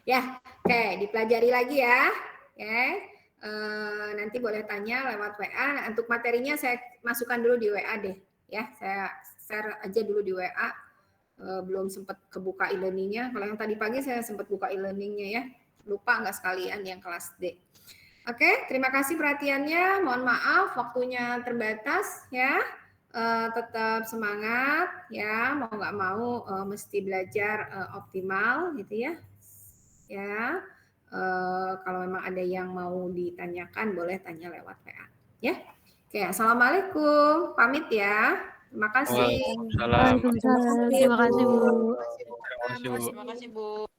Ya, oke, dipelajari lagi ya. Oke. Nanti boleh tanya lewat WA. Untuk materinya saya masukkan dulu di WA deh. Ya, saya share aja dulu di WA. Belum sempat kebuka e-learningnya. Kalau yang tadi pagi saya sempat buka e-learningnya ya. Lupa nggak sekalian yang kelas D. Oke, terima kasih perhatiannya. Mohon maaf waktunya terbatas ya. Tetap semangat ya. Mau nggak mau mesti belajar optimal gitu ya. Ya. Kalau memang ada yang mau ditanyakan boleh tanya lewat WA ya. Oke, assalamualaikum. Pamit ya. Terima kasih. Waalaikumsalam. Waalaikumsalam. Terima kasih, Bu. Terima kasih, Bu. Terima kasih, Bu.